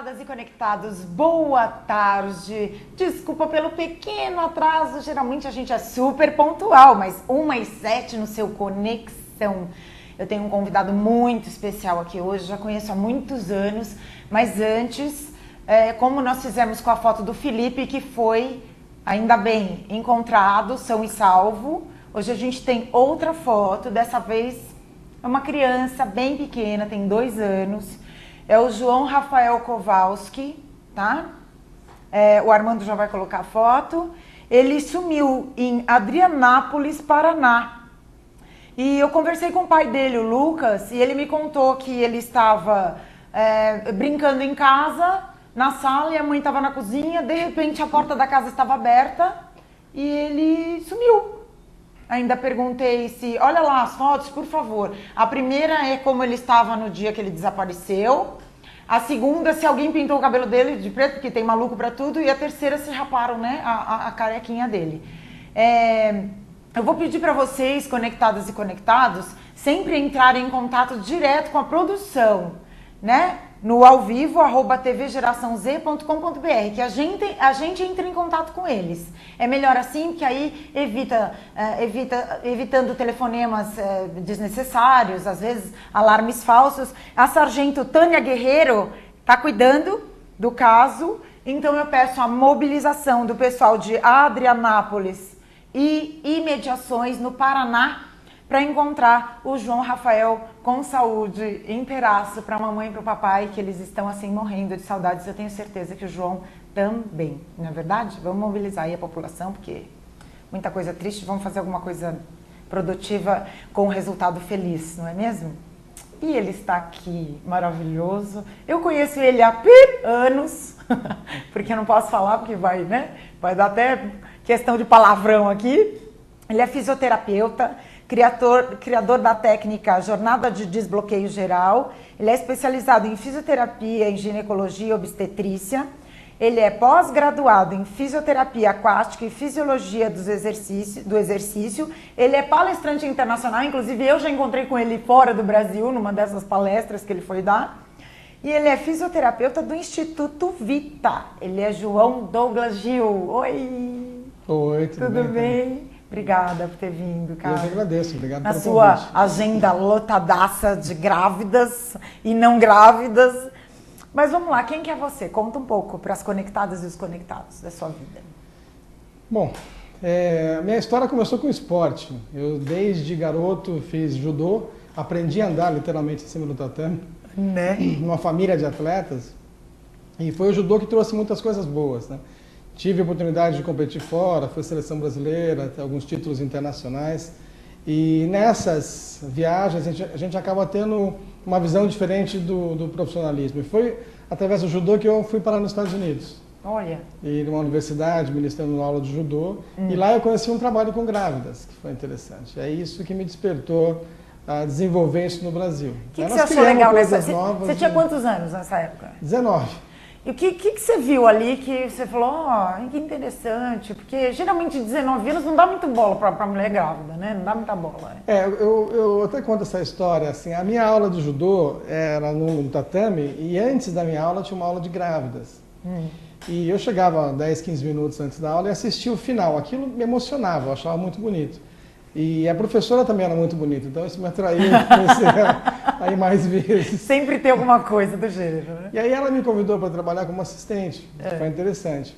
Conectadas e conectados, boa tarde. Desculpa pelo pequeno atraso, geralmente a gente é super pontual, mas 1h07 no seu Conexão. Eu tenho um convidado muito especial aqui hoje, já conheço há muitos anos, mas antes, como nós fizemos com a foto do Felipe, que foi, ainda bem, encontrado, são e salvo, hoje a gente tem outra foto, dessa vez é uma criança bem pequena, tem 2 anos, é o João Rafael Kowalski, tá? O Armando já vai colocar a foto. Ele sumiu em Adrianápolis, Paraná. E eu conversei com o pai dele, o Lucas, e ele me contou que ele estava brincando em casa, na sala, e a mãe estava na cozinha. De repente a porta da casa estava aberta e ele sumiu. Ainda perguntei se... Olha lá as fotos, por favor. A primeira é como ele estava no dia que ele desapareceu. A segunda, se alguém pintou o cabelo dele de preto, porque tem maluco pra tudo. E a terceira, se raparam, né, a carequinha dele. Eu vou pedir para vocês, conectadas e conectados, sempre entrarem em contato direto com a produção, né? No ao vivo, @tvgeraçãoz.com.br, que a gente entra em contato com eles. É melhor assim, que aí evitando telefonemas desnecessários, às vezes alarmes falsos. A sargento Tânia Guerreiro está cuidando do caso, então eu peço a mobilização do pessoal de Adrianápolis e imediações no Paraná, para encontrar o João Rafael com saúde, inteiraço, para a mamãe e para o papai, que eles estão assim morrendo de saudades. Eu tenho certeza que o João também, não é verdade? Vamos mobilizar aí a população, porque muita coisa triste, vamos fazer alguma coisa produtiva com resultado feliz, não é mesmo? E ele está aqui, maravilhoso. Eu conheço ele há anos, porque eu não posso falar, porque vai, né? Vai dar até questão de palavrão aqui. Ele é fisioterapeuta, criador da técnica Jornada de Desbloqueio Geral. Ele é especializado em fisioterapia, em ginecologia e obstetrícia. Ele é pós-graduado em fisioterapia aquática e fisiologia do exercício. Ele é palestrante internacional, inclusive eu já encontrei com ele fora do Brasil, numa dessas palestras que ele foi dar. E ele é fisioterapeuta do Instituto Vita. Ele é João Douglas Gil. Oi! Oi, tudo bem? Obrigada por ter vindo, cara. Eu que agradeço, obrigado pelo convite. A sua agenda lotadaça de grávidas e não grávidas. Mas vamos lá, quem que é você? Conta um pouco para as conectadas e os conectados da sua vida. Bom, minha história começou com esporte. Eu, desde garoto, fiz judô, aprendi a andar literalmente em cima do tatame, né? Numa família de atletas. E foi o judô que trouxe muitas coisas boas, né? Tive a oportunidade de competir fora, fui seleção brasileira, alguns títulos internacionais. E nessas viagens a gente acaba tendo uma visão diferente do profissionalismo. E foi através do judô que eu fui parar nos Estados Unidos. Olha. E numa universidade, ministrando aula de judô. E lá eu conheci um trabalho com grávidas, que foi interessante. É isso que me despertou a desenvolver isso no Brasil. O que você achou legal nessa? Você tinha e... quantos anos nessa época? 19. E o que você viu ali que você falou, que interessante, porque geralmente 19 anos não dá muito bola para mulher grávida, né? Não dá muita bola. Eu até conto essa história, assim, a minha aula de judô era no tatame e antes da minha aula tinha uma aula de grávidas. E eu chegava 10, 15 minutos antes da aula e assistia o final. Aquilo me emocionava, eu achava muito bonito. E a professora também era muito bonita, então isso me atraiu a ir mais vezes. Sempre tem alguma coisa do gênero, né? E aí ela me convidou para trabalhar como assistente, foi interessante.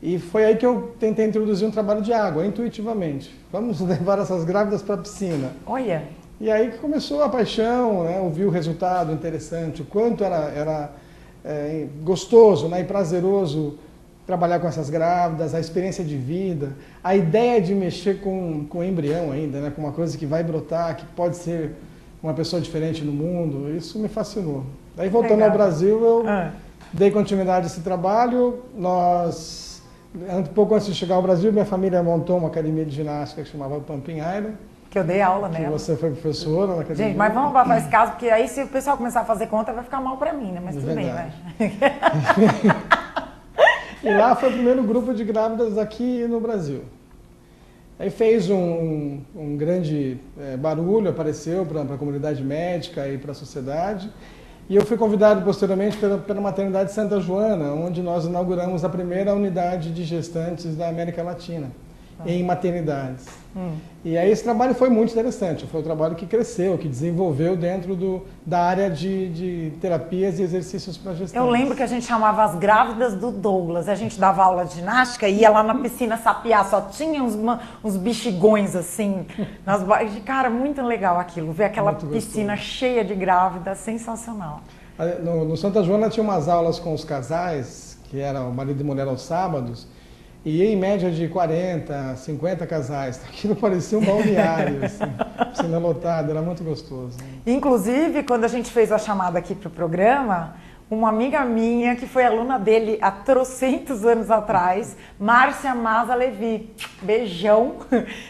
E foi aí que eu tentei introduzir um trabalho de água, intuitivamente. Vamos levar essas grávidas para a piscina. Olha! E aí que começou a paixão, né? Ouvir o resultado interessante, o quanto era gostoso, né? E prazeroso trabalhar com essas grávidas, a experiência de vida, a ideia de mexer com o embrião ainda, né? Com uma coisa que vai brotar, que pode ser uma pessoa diferente no mundo, isso me fascinou. Daí voltando ao Brasil, eu dei continuidade a esse trabalho. Um pouco antes de chegar ao Brasil, minha família montou uma academia de ginástica que chamava Pumping Iron. Que eu dei aula nela. Que você foi professora na academia. Gente, mas vamos abafar esse caso, porque aí se o pessoal começar a fazer conta, vai ficar mal pra mim, né? Mas tudo bem, vai. E lá foi o primeiro grupo de grávidas aqui no Brasil. Aí fez um grande barulho, apareceu para a comunidade médica e para a sociedade. E eu fui convidado posteriormente pela maternidade Santa Joana, onde nós inauguramos a primeira unidade de gestantes da América Latina, em maternidades. E aí esse trabalho foi muito interessante, foi um trabalho que cresceu, que desenvolveu dentro da área de terapias e exercícios para gestantes. Eu lembro que a gente chamava as grávidas do Douglas, a gente dava aula de ginástica e ia lá na piscina sapiar, só tinha uns bexigões assim, cara, muito legal aquilo, ver aquela piscina cheia de grávidas, sensacional. No Santa Joana tinha umas aulas com os casais, que era o marido e mulher aos sábados, e em média de 40, 50 casais. Aquilo parecia um balneário, assim, piscina lotada, era muito gostoso. Inclusive, quando a gente fez a chamada aqui para o programa, uma amiga minha, que foi aluna dele há trocentos anos atrás, Márcia Maza Levi, beijão,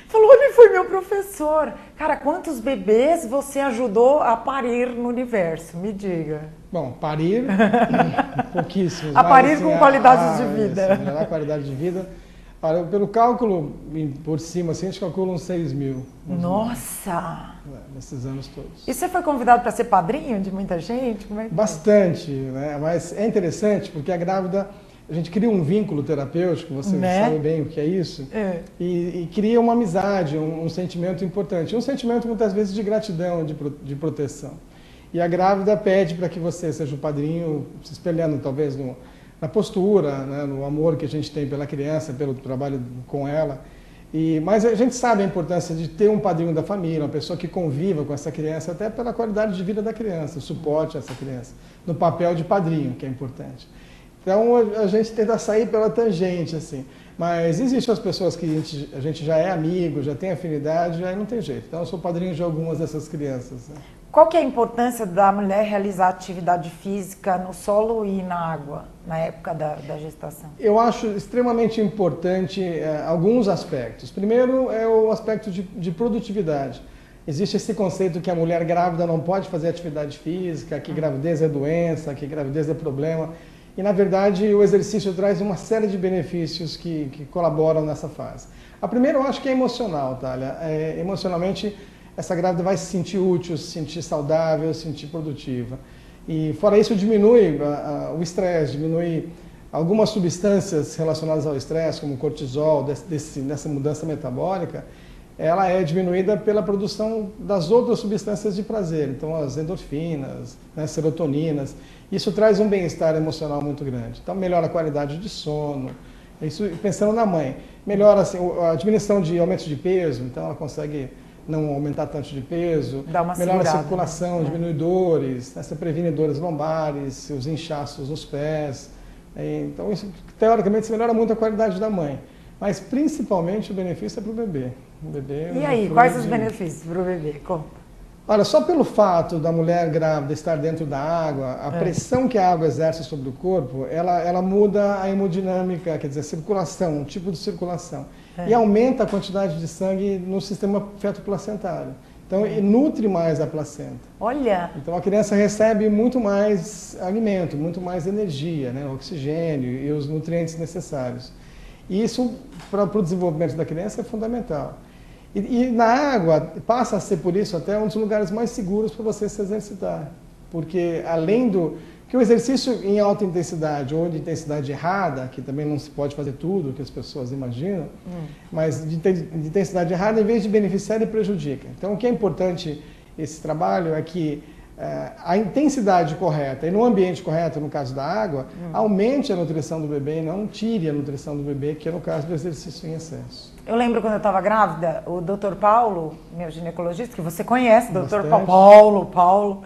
falou, ele foi meu professor. Cara, quantos bebês você ajudou a parir no universo? Me diga. Bom, parir, pouquíssimos. A parir assim, com qualidade de vida. Melhorar a qualidade de vida. Pelo cálculo, por cima, assim, a gente calcula uns 6 mil. Nossa! Nesses anos todos. E você foi convidado para ser padrinho de muita gente? Como é que Bastante, né? Mas é interessante porque a grávida, a gente cria um vínculo terapêutico, você sabe bem o que é isso, e cria uma amizade, um sentimento importante. Um sentimento, muitas vezes, de gratidão, de proteção. E a grávida pede para que você seja o padrinho, se espelhando talvez na postura, né, no amor que a gente tem pela criança, pelo trabalho com ela. Mas a gente sabe a importância de ter um padrinho da família, uma pessoa que conviva com essa criança, até pela qualidade de vida da criança, o suporte a essa criança, no papel de padrinho, que é importante. Então a gente tenta sair pela tangente, assim. Mas existem as pessoas que a gente já é amigo, já tem afinidade, aí não tem jeito. Então eu sou padrinho de algumas dessas crianças, né? Qual que é a importância da mulher realizar atividade física no solo e na água, na época da gestação? Eu acho extremamente importante alguns aspectos. Primeiro é o aspecto de produtividade. Existe esse conceito que a mulher grávida não pode fazer atividade física, que gravidez é doença, que gravidez é problema. E, na verdade, o exercício traz uma série de benefícios que colaboram nessa fase. A primeira eu acho que é emocional, Thalia. Emocionalmente, essa grávida vai se sentir útil, se sentir saudável, se sentir produtiva. E fora isso, diminui o estresse, diminui algumas substâncias relacionadas ao estresse, como o cortisol, dessa mudança metabólica, ela é diminuída pela produção das outras substâncias de prazer, então as endorfinas, né, serotoninas. Isso traz um bem-estar emocional muito grande. Então melhora a qualidade de sono, isso pensando na mãe. Melhora assim, a diminuição de aumento de peso, então ela consegue não aumentar tanto de peso, melhora a circulação, diminui dores, né? Você previne dores lombares, os inchaços nos pés. Então, isso, teoricamente, melhora muito a qualidade da mãe. Mas, principalmente, o benefício é para o bebê. E aí, quais os benefícios para o bebê? Conta. Olha, só pelo fato da mulher grávida estar dentro da água, a pressão que a água exerce sobre o corpo, ela muda a hemodinâmica, quer dizer, a circulação, o tipo de circulação. E aumenta a quantidade de sangue no sistema feto-placentário. Então, nutre mais a placenta. Olha! Então, a criança recebe muito mais alimento, muito mais energia, né? Oxigênio e os nutrientes necessários. E isso, para o desenvolvimento da criança, é fundamental. E na água, passa a ser, por isso, até um dos lugares mais seguros para você se exercitar. Porque, além que o exercício em alta intensidade ou de intensidade errada, que também não se pode fazer tudo que as pessoas imaginam, mas de intensidade errada, em vez de beneficiar, ele prejudica. Então, o que é importante esse trabalho é que a intensidade correta e no ambiente correto, no caso da água, aumente a nutrição do bebê e não tire a nutrição do bebê, que é no caso do exercício em excesso. Eu lembro quando eu estava grávida, o Dr. Paulo, meu ginecologista, que você conhece, Dr. Paulo,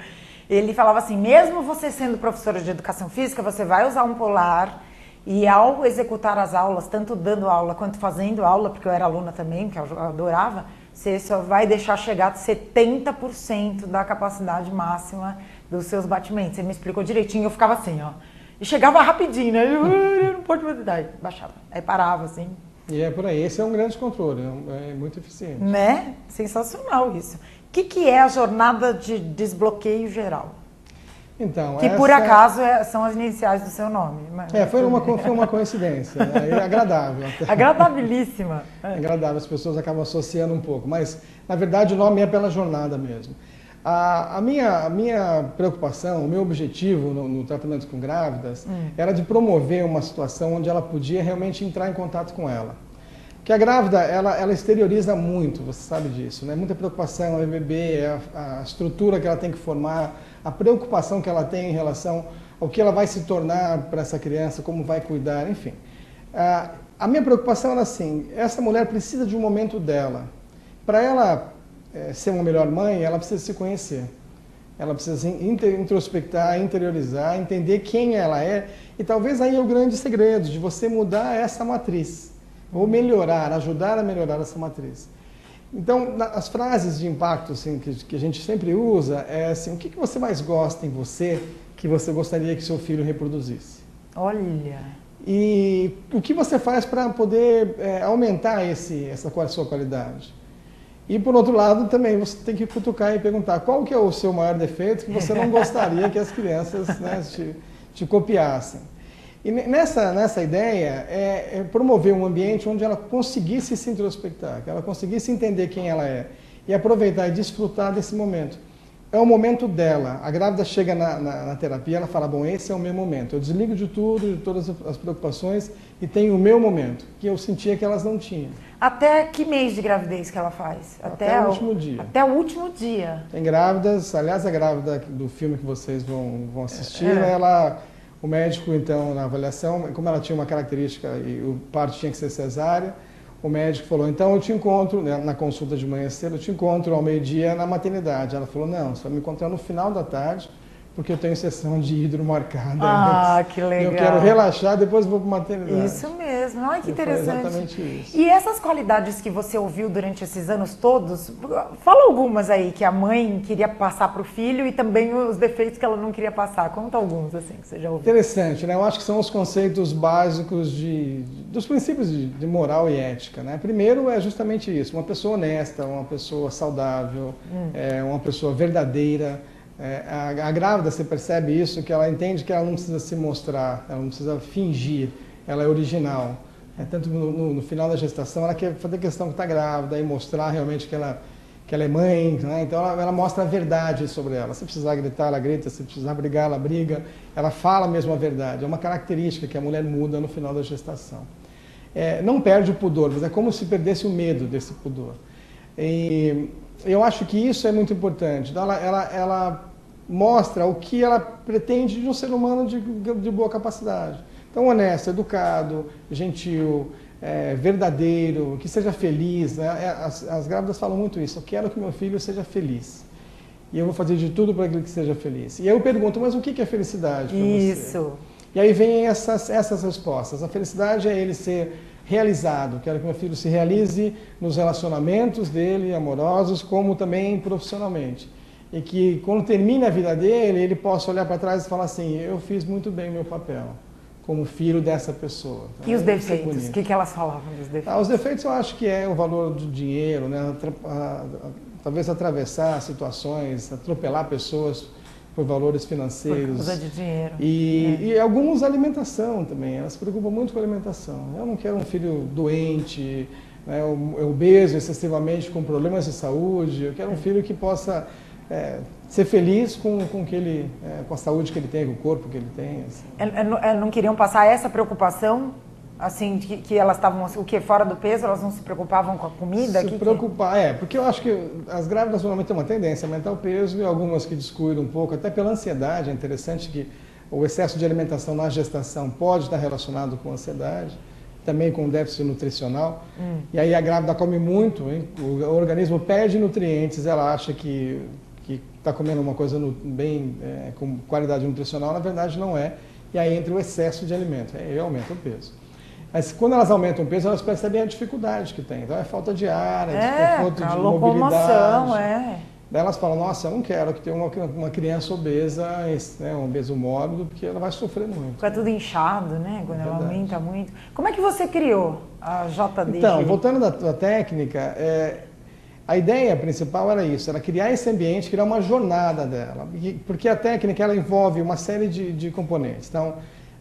ele falava assim, mesmo você sendo professora de educação física, você vai usar um polar e ao executar as aulas, tanto dando aula quanto fazendo aula, porque eu era aluna também, que eu adorava, você só vai deixar chegar a 70% da capacidade máxima dos seus batimentos. Você me explicou direitinho, eu ficava assim, ó. E chegava rapidinho, né? Eu não pode fazer, daí baixava. Aí parava, assim. E é por aí, esse é um grande controle, é muito eficiente. Né? Sensacional isso. O que é a jornada de desbloqueio geral? Então, que por acaso são as iniciais do seu nome. Mas... foi uma coincidência, né? É agradável. Agradabilíssima. É agradável, as pessoas acabam associando um pouco, mas na verdade o nome é pela jornada mesmo. A minha preocupação, o meu objetivo no tratamento com grávidas era de promover uma situação onde ela podia realmente entrar em contato com ela. Porque a grávida, ela exterioriza muito, você sabe disso, né? Muita preocupação, é bebê, a estrutura que ela tem que formar, a preocupação que ela tem em relação ao que ela vai se tornar para essa criança, como vai cuidar, enfim. A minha preocupação era assim, essa mulher precisa de um momento dela. Para ela ser uma melhor mãe, ela precisa se conhecer. Ela precisa se introspectar, interiorizar, entender quem ela é. E talvez aí é o grande segredo de você mudar essa matriz. Ou melhorar, ajudar a melhorar essa matriz. Então, as frases de impacto assim, que a gente sempre usa é assim, o que você mais gosta em você que você gostaria que seu filho reproduzisse? Olha! E o que você faz para poder aumentar essa sua qualidade? E, por outro lado, também você tem que cutucar e perguntar qual que é o seu maior defeito que você não gostaria que as crianças, né, te copiassem. E nessa ideia é promover um ambiente onde ela conseguisse se introspectar, que ela conseguisse entender quem ela é e aproveitar e desfrutar desse momento. É o momento dela. A grávida chega na terapia, ela fala, bom, esse é o meu momento. Eu desligo de tudo, de todas as preocupações e tenho o meu momento, que eu sentia que elas não tinham. Até que mês de gravidez que ela faz? Até o último dia. Até o último dia. Tem grávidas, aliás, a grávida do filme que vocês vão assistir, o médico, então, na avaliação, como ela tinha uma característica e o parto tinha que ser cesárea, o médico falou, então eu te encontro, né, na consulta de manhã cedo, eu te encontro ao meio-dia na maternidade. Ela falou, não, você vai me encontrar no final da tarde, porque eu tenho sessão de hidro marcada. Ah, que legal. Eu quero relaxar, depois vou para a maternidade. Isso mesmo. Ai, que interessante. Exatamente isso. E essas qualidades que você ouviu durante esses anos todos, fala algumas aí que a mãe queria passar para o filho e também os defeitos que ela não queria passar. Conta alguns, assim, que você já ouviu. Interessante, né? Eu acho que são os conceitos básicos dos princípios de moral e ética, né? Primeiro é justamente isso, uma pessoa honesta, uma pessoa saudável, uma pessoa verdadeira. A grávida, você percebe isso, que ela entende que ela não precisa se mostrar, ela não precisa fingir, ela é original. Tanto no final da gestação, ela quer fazer questão que está grávida e mostrar realmente que ela é mãe, né? Então ela mostra a verdade sobre ela. Se precisar gritar, ela grita, se precisar brigar, ela briga, ela fala mesmo a verdade. É uma característica que a mulher muda no final da gestação. Não perde o pudor, mas é como se perdesse o medo desse pudor. E eu acho que isso é muito importante. Então, ela mostra o que ela pretende de um ser humano de boa capacidade. Então, honesto, educado, gentil, verdadeiro, que seja feliz. Né? As grávidas falam muito isso. Eu quero que meu filho seja feliz. E eu vou fazer de tudo para que ele seja feliz. E aí eu pergunto, mas o que é felicidade para você? Isso. E aí vem essas respostas. A felicidade é ele ser realizado. Quero que meu filho se realize nos relacionamentos dele, amorosos, como também profissionalmente. E que quando termine a vida dele, ele possa olhar para trás e falar assim, eu fiz muito bem o meu papel, como filho dessa pessoa. E os defeitos? O que elas falavam dos defeitos? Os defeitos eu acho que é o valor do dinheiro, né? Talvez atravessar situações, atropelar pessoas por valores financeiros. Por causa de dinheiro. E alguns alimentação também, elas se preocupam muito com a alimentação. Eu não quero um filho doente, né, obeso excessivamente, com problemas de saúde. Eu quero um filho que possa ser feliz com a saúde que ele tem, com o corpo que ele tem. Assim. Não queriam passar essa preocupação? Assim, que elas estavam, o que, fora do peso, elas não se preocupavam com a comida? Se preocupar, porque eu acho que as grávidas normalmente têm uma tendência a aumentar o peso e algumas que descuidam um pouco, até pela ansiedade. É interessante que o excesso de alimentação na gestação pode estar relacionado com ansiedade, também com déficit nutricional. E aí a grávida come muito, hein? O organismo perde nutrientes, ela acha que está comendo uma coisa com qualidade nutricional, na verdade não é. E aí entra o excesso de alimento, aí aumenta o peso. Mas quando elas aumentam o peso, elas percebem a dificuldade que tem. Então é falta de ar, desconforto de mobilidade. Daí elas falam, nossa, eu não quero que tenha uma criança obesa, né, um obeso mórbido, porque ela vai sofrer muito. Fica tudo inchado, né? Quando ela aumenta muito. Como é que você criou a JD? Então, voltando da técnica, a ideia principal era isso, era criar esse ambiente, criar uma jornada dela. Porque a técnica ela envolve uma série de componentes. Então,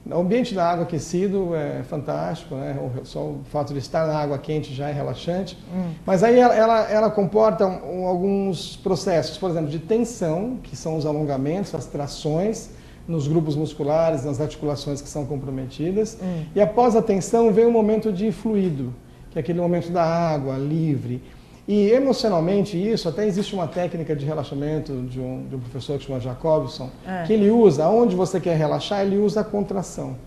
O ambiente da água aquecido é fantástico, né? Só o fato de estar na água quente já é relaxante. Mas aí ela comporta alguns processos, por exemplo, de tensão, que são os alongamentos, as trações nos grupos musculares, nas articulações que são comprometidas. E após a tensão vem um momento de fluido, que é aquele momento da água livre. E emocionalmente isso, até existe uma técnica de relaxamento de um professor que chama Jacobson, que ele usa, onde você quer relaxar, ele usa a contração.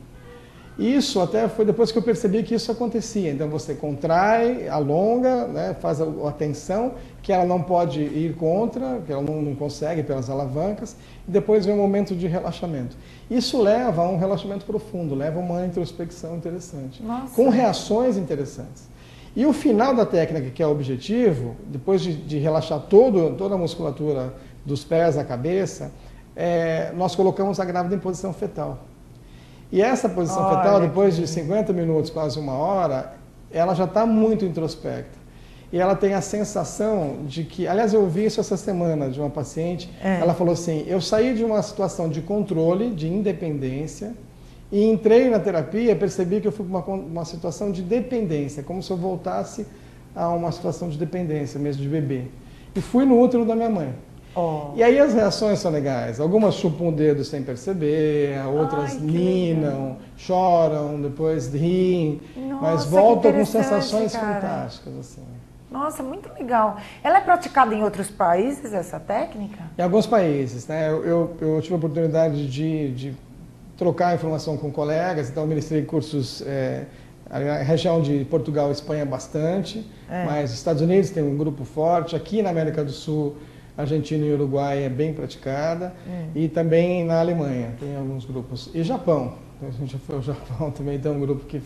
Isso até foi depois que eu percebi que isso acontecia. Então você contrai, alonga, né, faz a tensão, que ela não pode ir contra, que ela não consegue pelas alavancas, e depois vem um momento de relaxamento. Isso leva a um relaxamento profundo, leva a uma introspecção interessante, com reações interessantes. E o final da técnica, que é o objetivo, depois de relaxar toda a musculatura dos pés à cabeça, nós colocamos a grávida em posição fetal. E essa posição fetal, depois de 50 minutos, quase uma hora, ela já está muito introspecta. E ela tem a sensação de que... Aliás, eu ouvi isso essa semana de uma paciente. Ela falou assim, eu saí de uma situação de controle, de independência, e entrei na terapia e percebi que eu fui para uma situação de dependência, como se eu voltasse a uma situação de dependência mesmo, de bebê. E fui no útero da minha mãe. E aí as reações são legais. Algumas chupam o dedo sem perceber, outras ninam, choram, depois riem, mas voltam com sensações fantásticas. Assim. Nossa, muito legal. Ela é praticada em outros países, essa técnica? Em alguns países, né? Eu tive a oportunidade de trocar informação com colegas, então eu ministrei cursos, a região de Portugal e Espanha bastante, mas Estados Unidos tem um grupo forte, aqui na América do Sul, Argentina e Uruguai é bem praticada, e também na Alemanha tem alguns grupos, e Japão, a gente já foi ao Japão também, tem um grupo que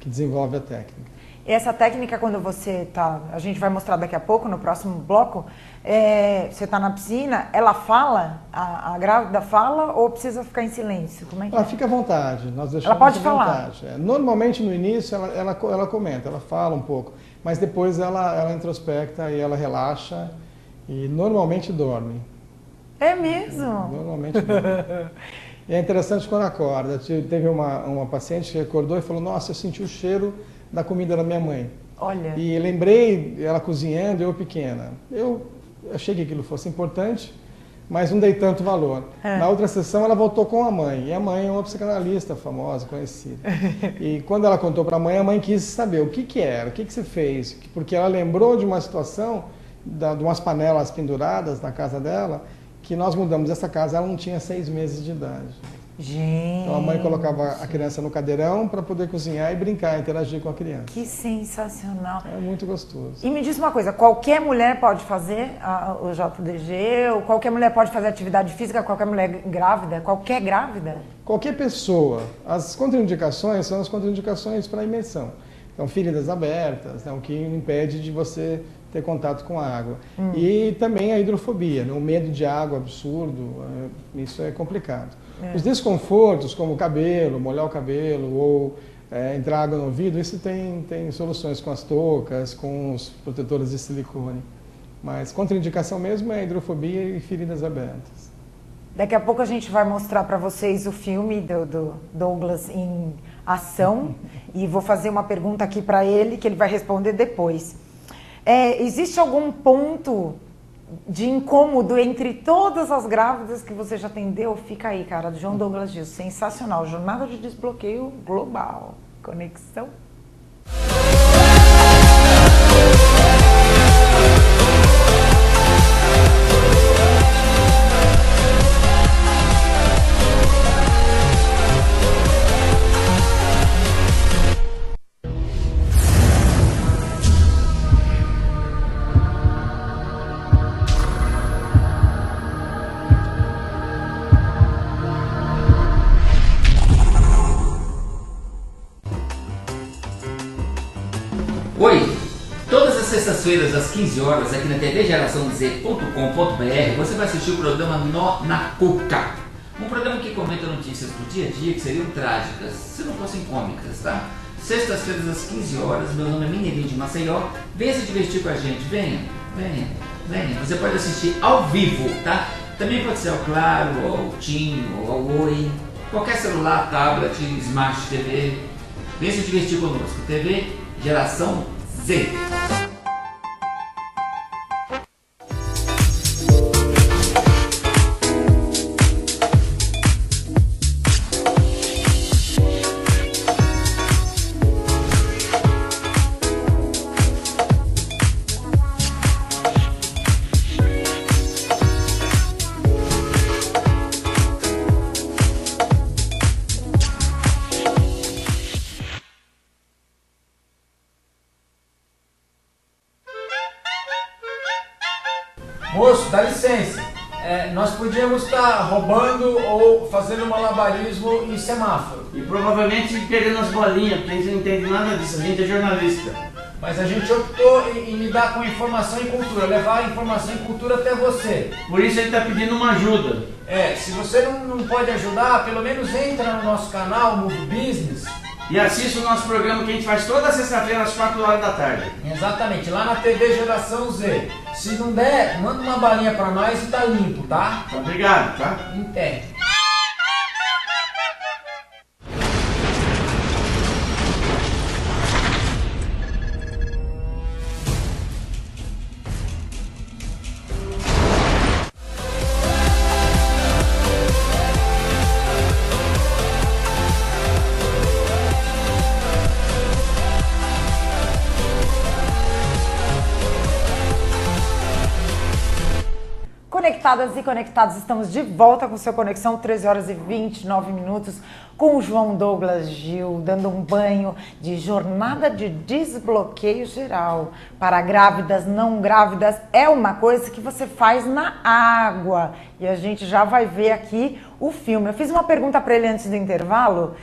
desenvolve a técnica. Essa técnica, quando você está, a gente vai mostrar daqui a pouco, no próximo bloco, você está na piscina, ela fala, a grávida fala ou precisa ficar em silêncio? Como é que ela fica à vontade, nós deixamos ela pode à falar. vontade. Normalmente no início ela comenta, ela fala um pouco, mas depois ela introspecta e ela relaxa e normalmente dorme. É mesmo? Normalmente dorme. E é interessante quando acorda. Teve uma paciente que acordou e falou, nossa, eu senti o cheiro da comida da minha mãe. Olha. E lembrei ela cozinhando, eu pequena. Eu achei que aquilo fosse importante, mas não dei tanto valor. Na outra sessão ela voltou com a mãe, e a mãe é uma psicanalista famosa, conhecida. E quando ela contou para a mãe quis saber o que era, o que você fez, porque ela lembrou de uma situação, de umas panelas penduradas na casa dela, que nós mudamos essa casa, ela não tinha 6 meses de idade. Gente. Então a mãe colocava a criança no cadeirão para poder cozinhar e brincar, interagir com a criança. Que sensacional. É muito gostoso. E me diz uma coisa, qualquer mulher pode fazer o JDG, ou qualquer mulher pode fazer atividade física, qualquer mulher grávida, qualquer grávida? Qualquer pessoa. As contraindicações são as contraindicações para a imersão. Então, feridas abertas, né, o que impede de você ter contato com a água. E também a hidrofobia, né, o medo de água absurdo, isso é complicado. Os desconfortos, como o cabelo, molhar o cabelo ou entrar água no ouvido, isso tem soluções com as toucas, com os protetores de silicone. Mas contraindicação mesmo é a hidrofobia e feridas abertas. Daqui a pouco a gente vai mostrar para vocês o filme do Douglas em ação e vou fazer uma pergunta aqui para ele que ele vai responder depois. Existe algum ponto de incômodo entre todas as grávidas que você já atendeu? Fica aí, cara, do João Douglas Gil, sensacional, jornada de desbloqueio global, conexão. Oi! Todas as sextas-feiras às 15 horas aqui na tvgeraçãoz.com.br você vai assistir o programa Nó na Cuca. Um programa que comenta notícias do dia a dia que seriam trágicas, se não fossem cômicas, tá? Sextas-feiras às 15 horas, meu nome é Mineirinho de Maceió, venha se divertir com a gente, venha. Você pode assistir ao vivo, tá? Também pode ser ao Claro, ao TIM, ou ao Oi, qualquer celular, tablet, Smart TV. Vem se divertir conosco. TV Geração Z. Moço, dá licença. Nós podíamos estar roubando ou fazendo malabarismo em semáforo. E provavelmente pegando as bolinhas, porque a gente não entende nada disso, a gente é jornalista. Mas a gente optou em lidar com informação e cultura, levar a informação e cultura até você. Por isso a gente está pedindo uma ajuda. Se você não pode ajudar, pelo menos entra no nosso canal, Movie Business. E assista o nosso programa que a gente faz toda sexta-feira às 4 horas da tarde. Exatamente, lá na TV Geração Z. Se não der, manda uma balinha pra nós e tá limpo, tá? Obrigado, tá? Entende. Conectadas e conectados, estamos de volta com seu Conexão, 13 horas e 29 minutos, com o João Douglas Gil, dando um banho de jornada de desbloqueio geral. Para grávidas, não grávidas, é uma coisa que você faz na água. E a gente já vai ver aqui o filme. Eu fiz uma pergunta para ele antes do intervalo.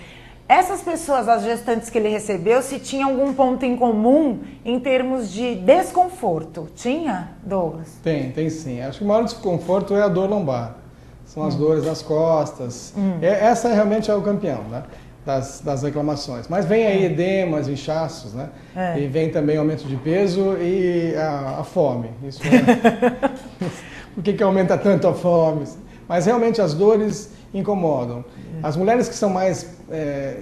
Essas pessoas, as gestantes que ele recebeu, se tinha algum ponto em comum em termos de desconforto? Tinha, Douglas? Tem sim. Acho que o maior desconforto é a dor lombar. São as dores nas costas. Essa realmente é o campeão, né? Das reclamações. Mas vem aí edemas, inchaços, né? E vem também aumento de peso e a fome. Isso Por que aumenta tanto a fome? Mas realmente as dores incomodam. As mulheres que são mais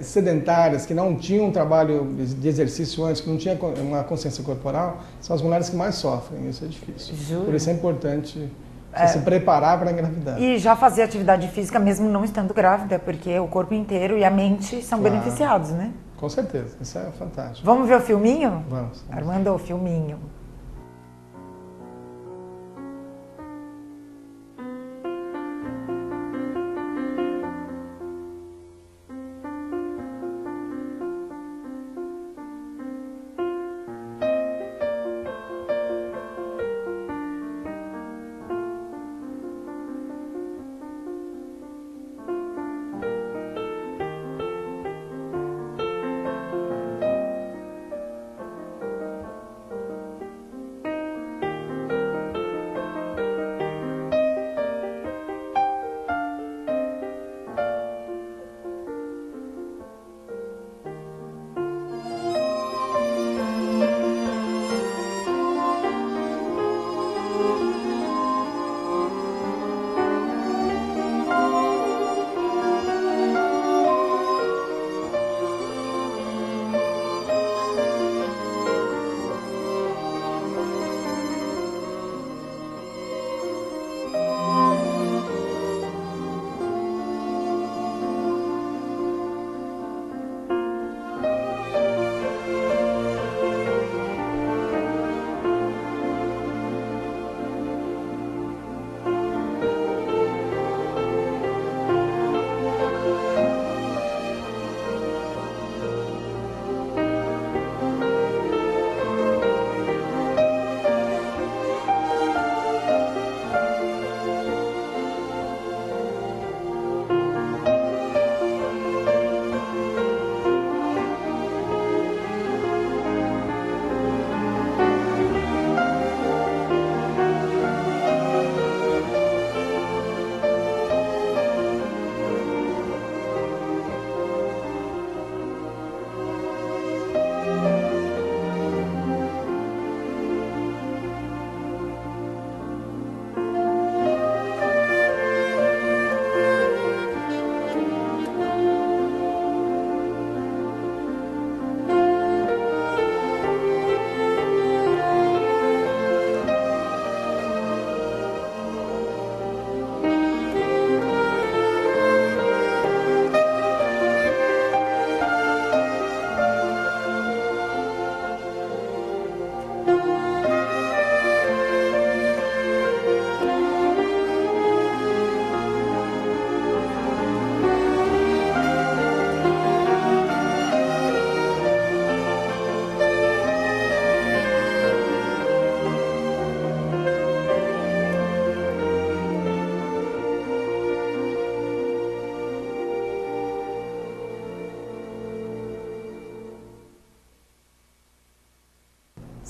sedentárias, que não tinham um trabalho de exercício antes, que não tinham uma consciência corporal, são as mulheres que mais sofrem. Isso é difícil. Juro. Por isso é importante você se preparar para engravidar. E já fazer atividade física mesmo não estando grávida, porque o corpo inteiro e a mente são beneficiados, né? Com certeza, isso é fantástico. Vamos ver o filminho? Vamos. Armando, o filminho.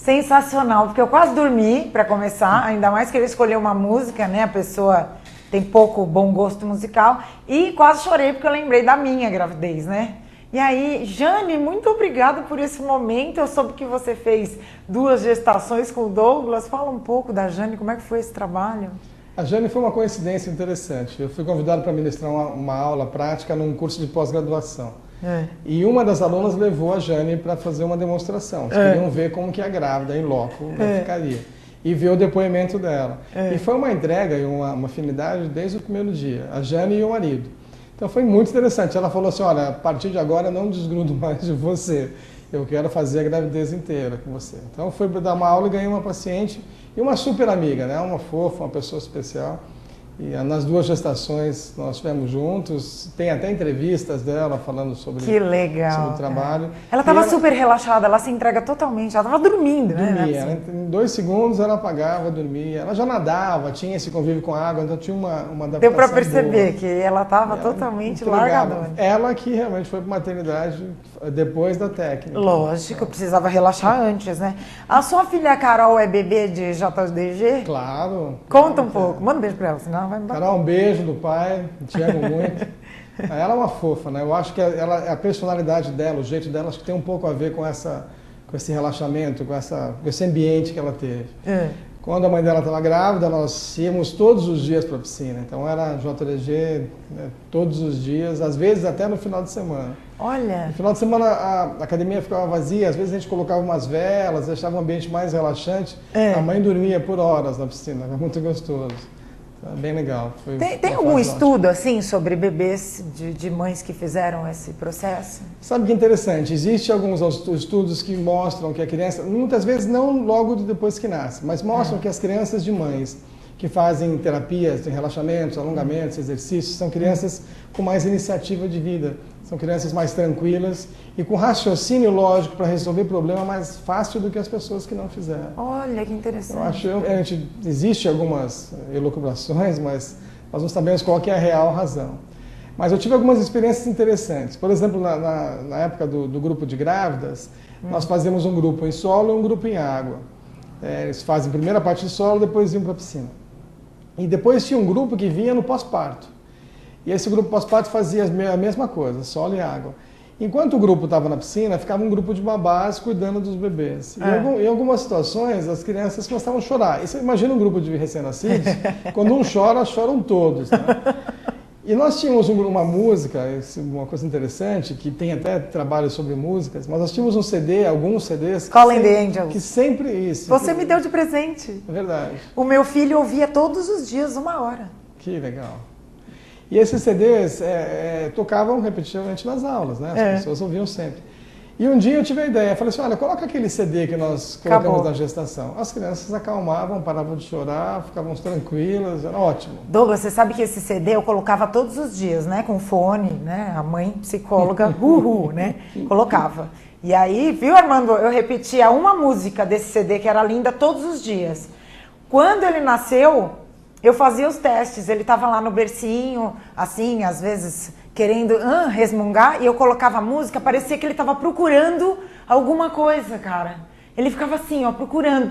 Sensacional, porque eu quase dormi para começar, ainda mais que ele escolheu uma música, né? A pessoa tem pouco bom gosto musical, e quase chorei porque eu lembrei da minha gravidez, né? E aí, Jane, muito obrigada por esse momento. Eu soube que você fez 2 gestações com o Douglas. Fala um pouco da Jane, como é que foi esse trabalho? A Jane foi uma coincidência interessante. Eu fui convidado para ministrar uma aula prática num curso de pós-graduação. E uma das alunas levou a Jane para fazer uma demonstração. Eles queriam ver como que a grávida, em loco, ficaria. E ver o depoimento dela. E foi uma entrega e uma afinidade desde o primeiro dia. A Jane e o marido. Então foi muito interessante. Ela falou assim, olha, a partir de agora eu não desgrudo mais de você. Eu quero fazer a gravidez inteira com você. Então fui dar uma aula e ganhei uma paciente e uma super amiga, né? Uma fofa, uma pessoa especial. E nas 2 gestações nós estivemos juntos, tem até entrevistas dela falando sobre, que legal, sobre o trabalho. Ela estava super relaxada, ela se entrega totalmente, ela estava dormindo, né? Dormia, em 2 segundos ela apagava, dormia, ela já nadava, tinha esse convívio com a água, então tinha uma adaptação. Deu para perceber boa. Que ela estava totalmente largada. Ela que realmente foi para maternidade depois da técnica. Lógico, precisava relaxar antes, né? A sua filha Carol é bebê de JDG? Claro. Conta um pouco, manda um beijo para ela, senão vai me bater. Carol, um beijo do pai, te amo muito. Ela é uma fofa, né? Eu acho que a personalidade dela, o jeito dela, acho que tem um pouco a ver com esse relaxamento, com esse ambiente que ela teve. Quando a mãe dela estava grávida, nós íamos todos os dias para a piscina. Então era JDG, né, todos os dias, às vezes até no final de semana. Olha! No final de semana a academia ficava vazia, às vezes a gente colocava umas velas, deixava o ambiente mais relaxante. A mãe dormia por horas na piscina, era muito gostoso. Bem legal. Tem algum estudo assim sobre bebês de mães que fizeram esse processo? Sabe que interessante, existem alguns estudos que mostram que a criança, muitas vezes não logo depois que nasce, mas mostram que as crianças de mães que fazem terapias de relaxamentos, alongamentos, exercícios, são crianças com mais iniciativa de vida, são crianças mais tranquilas e com raciocínio lógico para resolver problema mais fácil do que as pessoas que não fizeram. Olha, que interessante. Eu acho que existe algumas elucubrações, mas nós não sabemos qual que é a real razão. Mas eu tive algumas experiências interessantes. Por exemplo, na época do grupo de grávidas, nós fazíamos um grupo em solo e um grupo em água. Eles fazem a primeira parte de solo, depois iam para a piscina. E depois tinha um grupo que vinha no pós-parto. E esse grupo pós-parto fazia a mesma coisa, solo e água. Enquanto o grupo estava na piscina, ficava um grupo de babás cuidando dos bebês. Em algumas situações, as crianças começavam a chorar. E você imagina um grupo de recém-nascidos, quando um chora, choram todos. Né? E nós tínhamos uma música, uma coisa interessante, que tem até trabalho sobre músicas, mas nós tínhamos um CD, alguns CDs... Calling the Angels. Que sempre isso. Você me deu de presente. É verdade. O meu filho ouvia todos os dias 1 hora. Que legal. E esses CDs tocavam repetidamente nas aulas, né? As pessoas ouviam sempre. E um dia eu tive a ideia, falei assim, olha, coloca aquele CD que nós colocamos na gestação. As crianças acalmavam, paravam de chorar, ficavam tranquilas, era ótimo. Douglas, você sabe que esse CD eu colocava todos os dias, né? Com fone, né? A mãe psicóloga, né? Colocava. E aí, viu, Armando? Eu repetia uma música desse CD que era linda todos os dias. Quando ele nasceu, eu fazia os testes. Ele estava lá no bercinho, assim, às vezes querendo resmungar, e eu colocava a música, parecia que ele estava procurando alguma coisa, cara. Ele ficava assim, ó, procurando.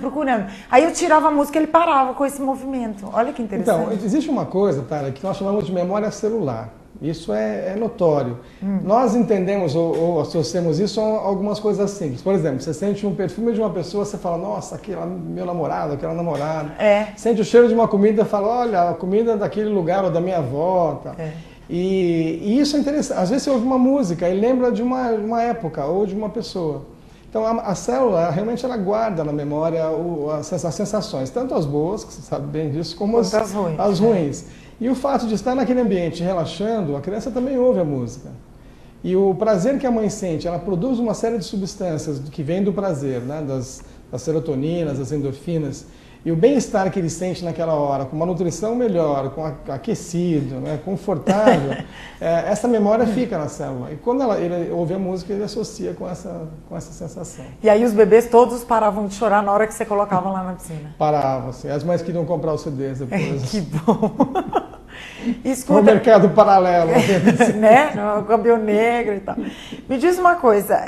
Aí eu tirava a música e ele parava com esse movimento. Olha que interessante. Então, existe uma coisa, Tara, que nós chamamos de memória celular. Isso é notório. Nós entendemos ou associamos isso a algumas coisas simples. Por exemplo, você sente um perfume de uma pessoa, você fala, nossa, aquele meu namorado, aquela namorada. Sente o cheiro de uma comida, fala, olha, a comida daquele lugar ou da minha avó. Tá. E isso é interessante. Às vezes você ouve uma música e lembra de uma época ou de uma pessoa. Então a célula realmente ela guarda na memória as sensações, tanto as boas, que você sabe bem disso, como as ruins. E o fato de estar naquele ambiente relaxando, a criança também ouve a música. E o prazer que a mãe sente, ela produz uma série de substâncias que vêm do prazer, né? das serotoninas, das endorfinas. E o bem-estar que ele sente naquela hora, com uma nutrição melhor, com aquecido, né? Confortável, essa memória fica na célula. E quando ele ouve a música, ele associa com essa sensação. E aí os bebês todos paravam de chorar na hora que você colocava lá na piscina? Paravam, assim. As mães queriam comprar os CDs depois. Que bom! Escuta, no mercado paralelo. né? No Câmbio Negro e tal. Me diz uma coisa,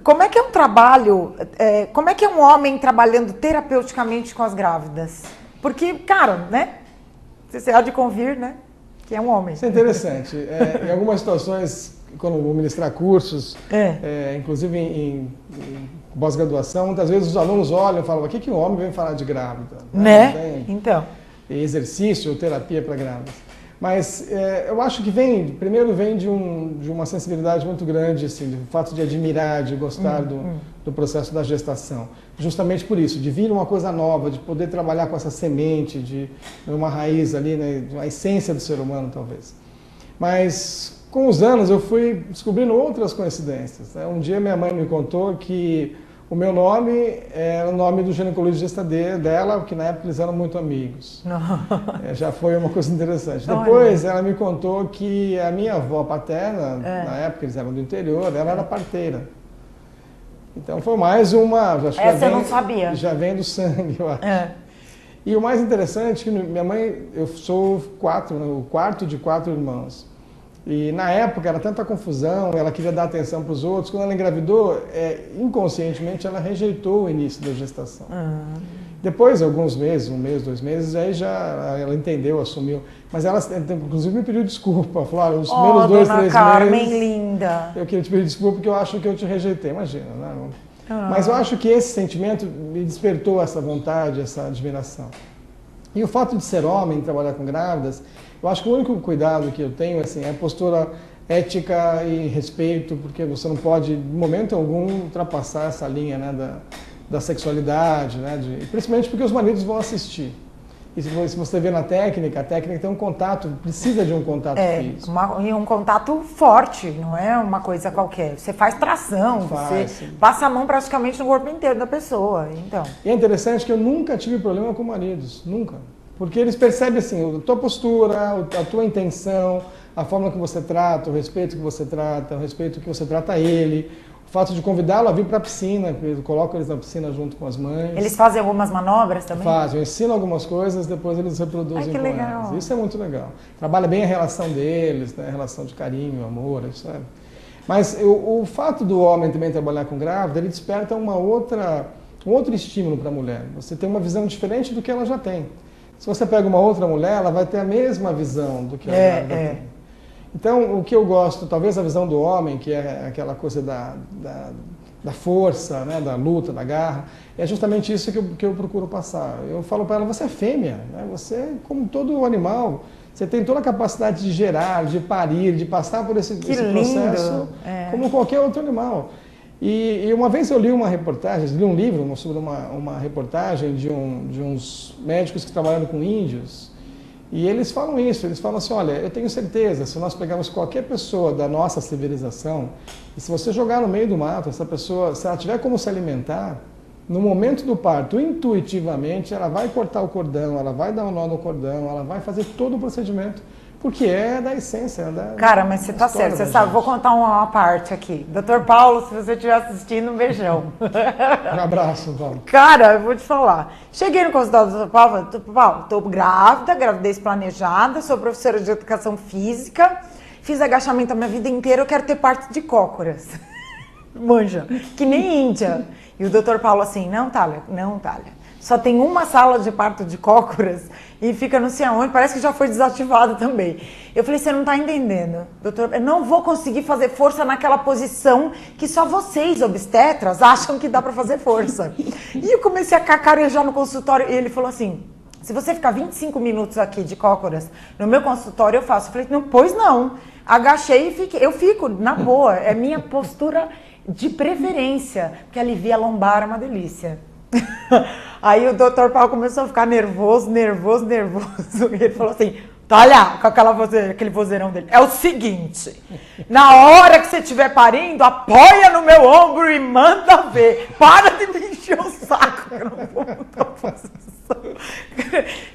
como é que é um trabalho, como é que é um homem trabalhando terapeuticamente com as grávidas? Porque, cara, né? Você há de convir, né? Que é um homem. Isso é interessante. Em algumas situações, quando eu vou ministrar cursos, inclusive em pós-graduação, muitas vezes os alunos olham e falam: o que um homem vem falar de grávida? Né? Então. Exercício ou terapia para grávidas. Mas eu acho que primeiro vem de uma sensibilidade muito grande, assim, do fato de admirar, de gostar do processo da gestação. Justamente por isso, de vir uma coisa nova, de poder trabalhar com essa semente, de uma raiz ali, né, uma essência do ser humano, talvez. Mas com os anos eu fui descobrindo outras coincidências, né? Um dia minha mãe me contou que o meu nome era o nome do ginecologista dela, porque na época eles eram muito amigos. Já foi uma coisa interessante. Depois ela me contou que a minha avó paterna, na época eles eram do interior, ela era parteira. Então foi mais uma... Essa eu não sabia. Já vem do sangue, eu acho. E o mais interessante é que minha mãe, eu sou o quarto de 4 irmãos. E na época era tanta confusão, ela queria dar atenção para os outros. Quando ela engravidou, inconscientemente ela rejeitou o início da gestação. Depois, alguns meses, 1 mês, 2 meses, aí já ela entendeu, assumiu. Mas ela, inclusive, me pediu desculpa. Falou: olha, os primeiros 2, 3 Carmen, meses... linda! Eu queria te pedir desculpa porque eu acho que eu te rejeitei, imagina, né? Mas eu acho que esse sentimento me despertou essa vontade, essa admiração. E o fato de ser homem, trabalhar com grávidas, eu acho que o único cuidado que eu tenho assim, é a postura ética e respeito, porque você não pode, de momento algum, ultrapassar essa linha, né, da sexualidade, né, principalmente porque os maridos vão assistir. E se você vê na técnica, a técnica tem um contato, precisa de um contato físico. E um contato forte, não é uma coisa qualquer. Você faz tração, você passa a mão praticamente no corpo inteiro da pessoa. Então. E é interessante que eu nunca tive problema com maridos, nunca. Porque eles percebem assim, a tua postura, a tua intenção, a forma que você trata, o respeito que você trata, o respeito que você trata a ele, o fato de convidá-lo a vir para a piscina, eu coloco eles na piscina junto com as mães. Eles fazem algumas manobras também? Fazem, eu ensino algumas coisas, depois eles reproduzem com elas. Isso é muito legal. Trabalha bem a relação deles, né? A relação de carinho, amor, isso é. Mas o fato do homem também trabalhar com grávida, ele desperta um outro estímulo para a mulher. Você tem uma visão diferente do que ela já tem. Se você pega uma outra mulher, ela vai ter a mesma visão do que a grávida tem. Então, o que eu gosto, talvez a visão do homem, que é aquela coisa da força, né, da luta, da garra, é justamente isso que eu procuro passar. Eu falo para ela: você é fêmea, né? Você, como todo animal, você tem toda a capacidade de gerar, de parir, de passar por esse processo como qualquer outro animal. E uma vez eu li uma reportagem, li um livro sobre uma reportagem de uns médicos que trabalharam com índios, e eles falam isso, eles falam assim: olha, eu tenho certeza, se nós pegarmos qualquer pessoa da nossa civilização, e se você jogar no meio do mato, essa pessoa, se ela tiver como se alimentar, no momento do parto, intuitivamente, ela vai cortar o cordão, ela vai dar um nó no cordão, ela vai fazer todo o procedimento, porque é da essência. Cara, mas você tá certo, você sabe, vou contar uma parte aqui. Dr. Paulo, se você estiver assistindo, um beijão. Um abraço, Paulo. Cara, eu vou te falar. Cheguei no consultório do Dr. Paulo, tô grávida, gravidez planejada, sou professora de educação física, fiz agachamento a minha vida inteira, eu quero ter parto de cócoras. Manja, que nem índia. E o Dr. Paulo assim: não, Thalia, só tem uma sala de parto de cócoras e fica não sei aonde, parece que já foi desativado também. Eu falei: você não está entendendo, doutor, eu não vou conseguir fazer força naquela posição que só vocês, obstetras, acham que dá para fazer força. E eu comecei a cacarejar no consultório e ele falou assim: se você ficar 25 minutos aqui de cócoras no meu consultório, eu faço. Eu falei: não, pois não. Agachei e fiquei. Eu fico, na boa, é minha postura de preferência, porque alivia a lombar, é uma delícia. Aí o Dr. Paulo começou a ficar nervoso. E ele falou assim: Thalia, com aquele vozeirão dele: é o seguinte, na hora que você estiver parindo, apoia no meu ombro e manda ver. Para de me encher o saco, eu não vou mudar a posição.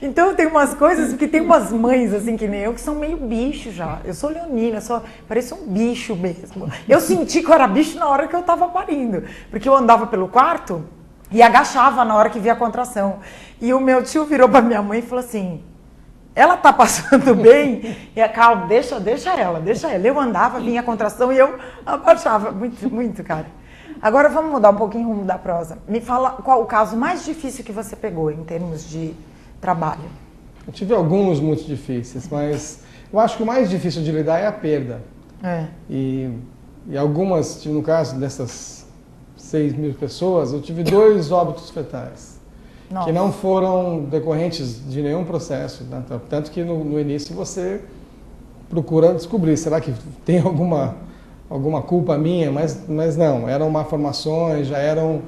Então tem umas coisas, porque tem umas mães assim que nem eu, que são meio bicho já. Eu sou leonina, pareço um bicho mesmo. Eu senti que eu era bicho na hora que eu tava parindo, porque eu andava pelo quarto e agachava na hora que via a contração. E o meu tio virou pra minha mãe e falou assim: ela tá passando bem? E a calma, deixa ela. Eu andava, vinha a contração e eu abaixava. Muito, muito, cara. Agora vamos mudar um pouquinho o rumo da prosa. Me fala qual o caso mais difícil que você pegou em termos de trabalho. Eu tive alguns muito difíceis, mas eu acho que o mais difícil de lidar é a perda. E algumas, no caso dessas 6.000 pessoas, eu tive 2 óbitos fetais. Nossa. Que não foram decorrentes de nenhum processo. Né? Tanto que no início você procura descobrir, será que tem alguma culpa minha? Mas não, eram malformações, já eram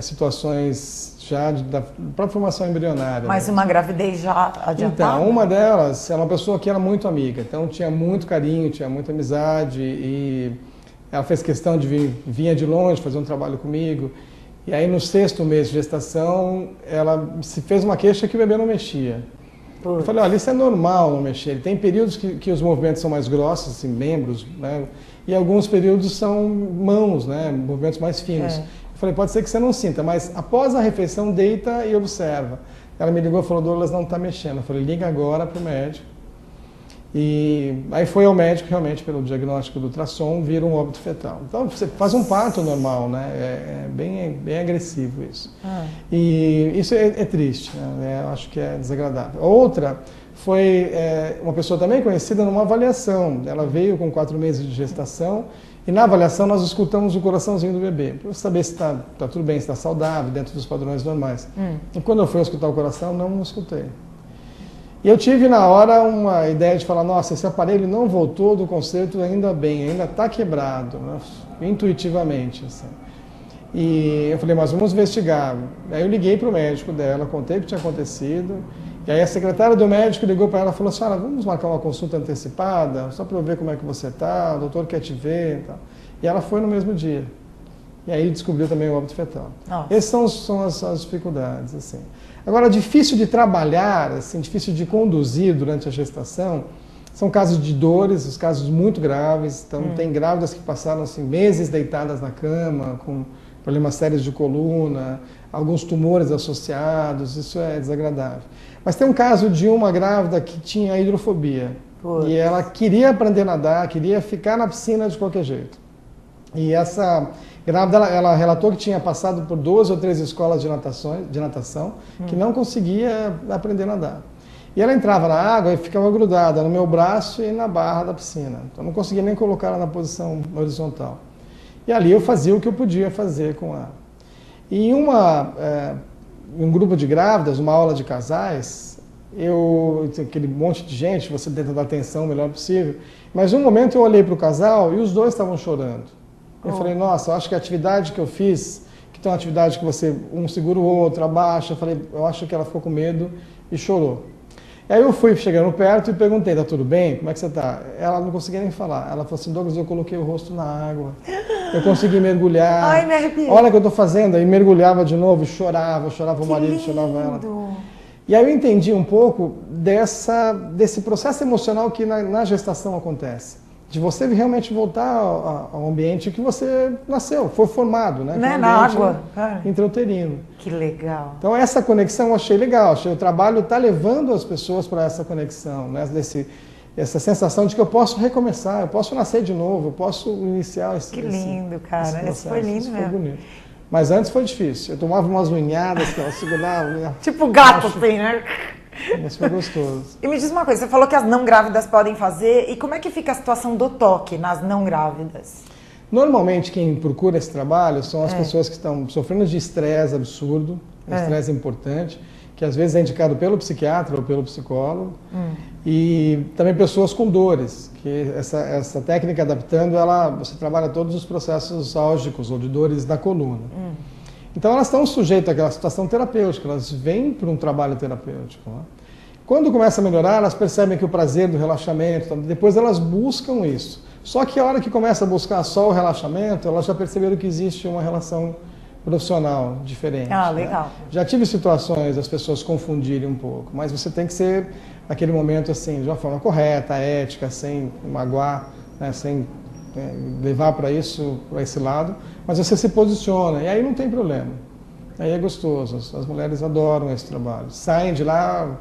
situações já da própria formação embrionária. Mas uma gravidez já adiantada? Então, uma delas era uma pessoa que era muito amiga, então tinha muito carinho, tinha muita amizade e ela fez questão de vinha de longe fazer um trabalho comigo. E aí no 6º mês de gestação, ela se fez uma queixa que o bebê não mexia. Eu falei, olha, isso é normal não mexer. Tem períodos que os movimentos são mais grossos, assim, membros, né? E alguns períodos são mãos, né? Movimentos mais finos. Eu falei, pode ser que você não sinta, mas após a refeição, deita e observa. Ela me ligou e falou, Douglas, não está mexendo. Eu falei, liga agora para o médico. E aí foi ao médico, realmente, pelo diagnóstico do ultrassom, vira um óbito fetal. Então, você faz um parto normal, né? É bem agressivo isso. E isso é triste, né? Eu acho que é desagradável. Outra foi uma pessoa também conhecida numa avaliação. Ela veio com 4 meses de gestação e na avaliação nós escutamos o coraçãozinho do bebê, para saber se está tudo bem, se está saudável, dentro dos padrões normais. E quando eu fui escutar o coração, não escutei. E eu tive na hora uma ideia de falar, nossa, esse aparelho não voltou do conserto ainda bem, ainda está quebrado, né? Intuitivamente. Assim. E eu falei, mas vamos investigar. Aí eu liguei para o médico dela, contei o que tinha acontecido. E aí a secretária do médico ligou para ela e falou, senhora, vamos marcar uma consulta antecipada, só para eu ver como é que você está, o doutor quer te ver e tal. E ela foi no mesmo dia. E aí descobriu também o óbito fetal. Essas são as dificuldades, assim. Agora, difícil de trabalhar, assim, difícil de conduzir durante a gestação, são casos de dores, os casos muito graves. Então, tem grávidas que passaram assim, meses deitadas na cama, com problemas sérios de coluna, alguns tumores associados, isso é desagradável. Mas tem um caso de uma grávida que tinha hidrofobia. E ela queria aprender a nadar, queria ficar na piscina de qualquer jeito. E essa grávida, ela relatou que tinha passado por 2 ou 3 escolas de natação, que não conseguia aprender a nadar. E ela entrava na água e ficava grudada no meu braço e na barra da piscina. Então não conseguia nem colocar ela na posição horizontal. E ali eu fazia o que eu podia fazer com ela. E em um grupo de grávidas, uma aula de casais, aquele monte de gente, você tenta dar atenção o melhor possível, mas um momento eu olhei para o casal e os 2 estavam chorando. Eu falei, nossa, eu acho que a atividade que eu fiz, que tem uma atividade que você, um segura o outro, abaixa, eu acho que ela ficou com medo e chorou. E aí eu fui chegando perto e perguntei, tá tudo bem? Como é que você tá? Ela não conseguia nem falar. Ela falou assim, Douglas, eu coloquei o rosto na água, eu consegui mergulhar. Ai, me arrepiei. Olha o que eu tô fazendo. Aí mergulhava de novo, chorava o marido, chorava ela. E aí eu entendi um pouco desse processo emocional que na gestação acontece. De você realmente voltar ao ambiente que você nasceu, foi formado, né? Na água. Intrauterino. Que legal. Então essa conexão eu achei legal. O trabalho está levando as pessoas para essa conexão, né? Essa sensação de que eu posso recomeçar, eu posso nascer de novo, eu posso iniciar esse Que lindo, cara. Esse foi lindo isso mesmo. Foi bonito. Mas antes foi difícil. Eu tomava umas unhadas que ela segurava. Tipo gato, assim, né? Mas foi gostoso. E me diz uma coisa, você falou que as não grávidas podem fazer, e como é que fica a situação do toque nas não grávidas? Normalmente quem procura esse trabalho são as pessoas que estão sofrendo de estresse absurdo, estresse importante, que às vezes é indicado pelo psiquiatra ou pelo psicólogo, e também pessoas com dores, que essa técnica adaptando, você trabalha todos os processos álgicos ou de dores da coluna. Então elas estão sujeitas àquela situação terapêutica, elas vêm para um trabalho terapêutico. Né? Quando começa a melhorar, elas percebem que o prazer do relaxamento, depois elas buscam isso. Só que a hora que começa a buscar só o relaxamento, elas já perceberam que existe uma relação profissional diferente. Ah, legal. Né? Já tive situações das pessoas confundirem um pouco, mas você tem que ser, naquele momento, assim, de uma forma correta, ética, sem magoar, né, sem levar para esse lado, mas você se posiciona, e aí não tem problema. Aí é gostoso, as mulheres adoram esse trabalho. Saem de lá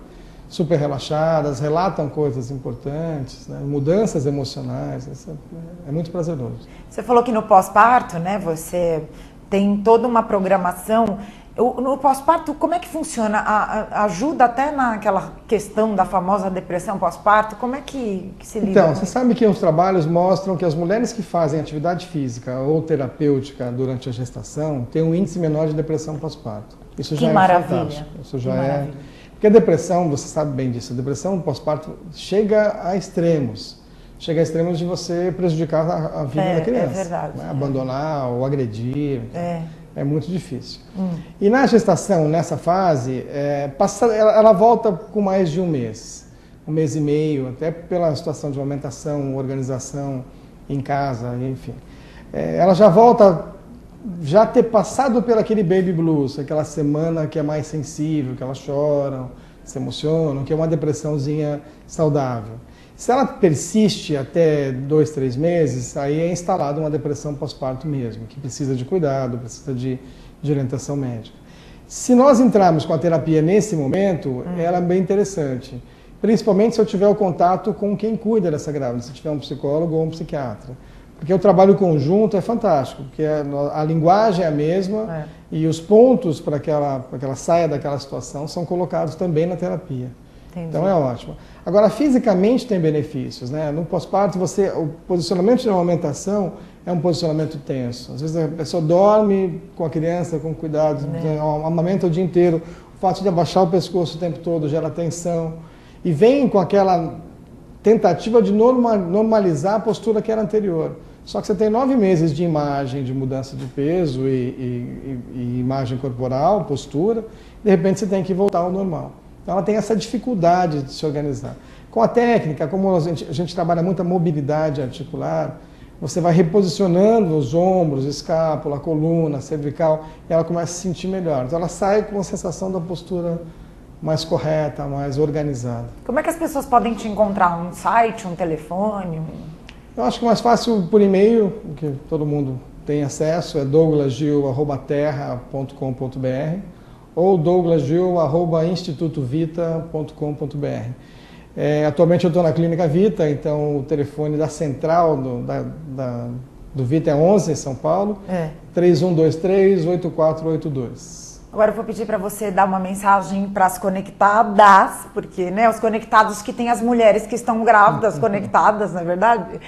super relaxadas, relatam coisas importantes, né? Mudanças emocionais, isso é muito prazeroso. Você falou que no pós-parto, né, você tem toda uma programação. No pós-parto, como é que funciona? Ajuda até naquela questão da famosa depressão pós-parto? Como é que se lida? Então, você sabe que os trabalhos mostram que as mulheres que fazem atividade física ou terapêutica durante a gestação têm um índice menor de depressão pós-parto. Isso já é fantástico. Isso já é. Porque a depressão, você sabe bem disso, a depressão pós-parto chega a extremos. Chega a extremos de você prejudicar a vida da criança. É verdade. Né? Abandonar ou agredir. É muito difícil. E na gestação, nessa fase, ela volta com mais de um mês e meio, até pela situação de amamentação, organização em casa, enfim. Ela já volta, já ter passado pelo aquele baby blues, aquela semana que é mais sensível, que elas choram, se emocionam, que é uma depressãozinha saudável. Se ela persiste até 2, 3 meses, aí é instalada uma depressão pós-parto mesmo, que precisa de cuidado, precisa de orientação médica. Se nós entrarmos com a terapia nesse momento, ela é bem interessante, principalmente se eu tiver o contato com quem cuida dessa grávida, se tiver um psicólogo ou um psiquiatra. Porque o trabalho conjunto é fantástico, porque a linguagem é a mesma e os pontos para que ela saia daquela situação são colocados também na terapia. Entendi. Então é ótimo. Agora, fisicamente tem benefícios, né? No pós-parto, o posicionamento de amamentação é um posicionamento tenso. Às vezes a pessoa dorme com a criança, com cuidado, amamenta o dia inteiro. O fato de abaixar o pescoço o tempo todo gera tensão. E vem com aquela tentativa de normalizar a postura que era anterior. Só que você tem 9 meses de imagem, de mudança de peso e imagem corporal, postura, de repente você tem que voltar ao normal. Então ela tem essa dificuldade de se organizar. Com a técnica, como a gente trabalha muito a mobilidade articular, você vai reposicionando os ombros, escápula, coluna, cervical, e ela começa a se sentir melhor. Então ela sai com a sensação da postura mais correta, mais organizada. Como é que as pessoas podem te encontrar? Um site, um telefone? Eu acho que o mais fácil por e-mail, que todo mundo tem acesso, é douglasgil@terra.com.br ou douglasgil@institutovita.com.br. Atualmente eu estou na Clínica Vita, então o telefone da central do Vita é 11 em São Paulo, 3123-8482. Agora eu vou pedir para você dar uma mensagem para as conectadas, porque os conectados que tem as mulheres que estão grávidas, conectadas, não é verdade?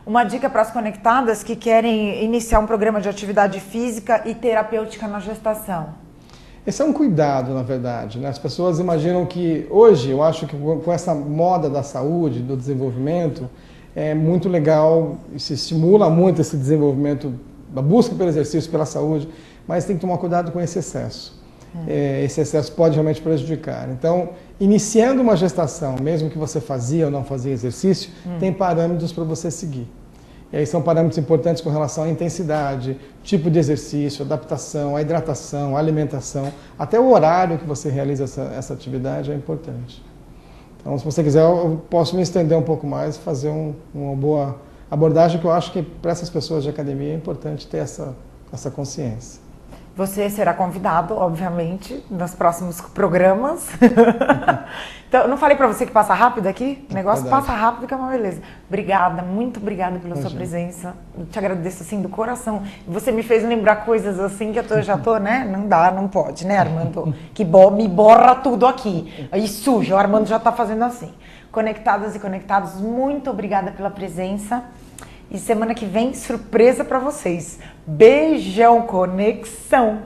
Uma dica para as conectadas que querem iniciar um programa de atividade física e terapêutica na gestação. Esse é um cuidado, na verdade, né? As pessoas imaginam que hoje, eu acho que com essa moda da saúde, do desenvolvimento, é muito legal, se estimula muito esse desenvolvimento, a busca pelo exercício, pela saúde, mas tem que tomar cuidado com esse excesso. Esse excesso pode realmente prejudicar. Então, iniciando uma gestação, mesmo que você fazia ou não fazia exercício, tem parâmetros para você seguir. E aí são parâmetros importantes com relação à intensidade, tipo de exercício, adaptação, a hidratação, a alimentação, até o horário que você realiza essa atividade é importante. Então, se você quiser, eu posso me estender um pouco mais e fazer uma boa abordagem, que eu acho que para essas pessoas de academia é importante ter essa consciência. Você será convidado, obviamente, nos próximos programas. Então, eu não falei para você que passa rápido aqui? O negócio passa rápido, que é uma beleza. Obrigada, muito obrigada pela sua presença. Eu te agradeço, assim, do coração. Você me fez lembrar coisas, assim, que eu já tô, né? Não dá, não pode, né, Armando? Que me borra tudo aqui. Aí suja, o Armando já tá fazendo assim. Conectadas e conectados, muito obrigada pela presença. E semana que vem, surpresa para vocês. Beijão, conexão!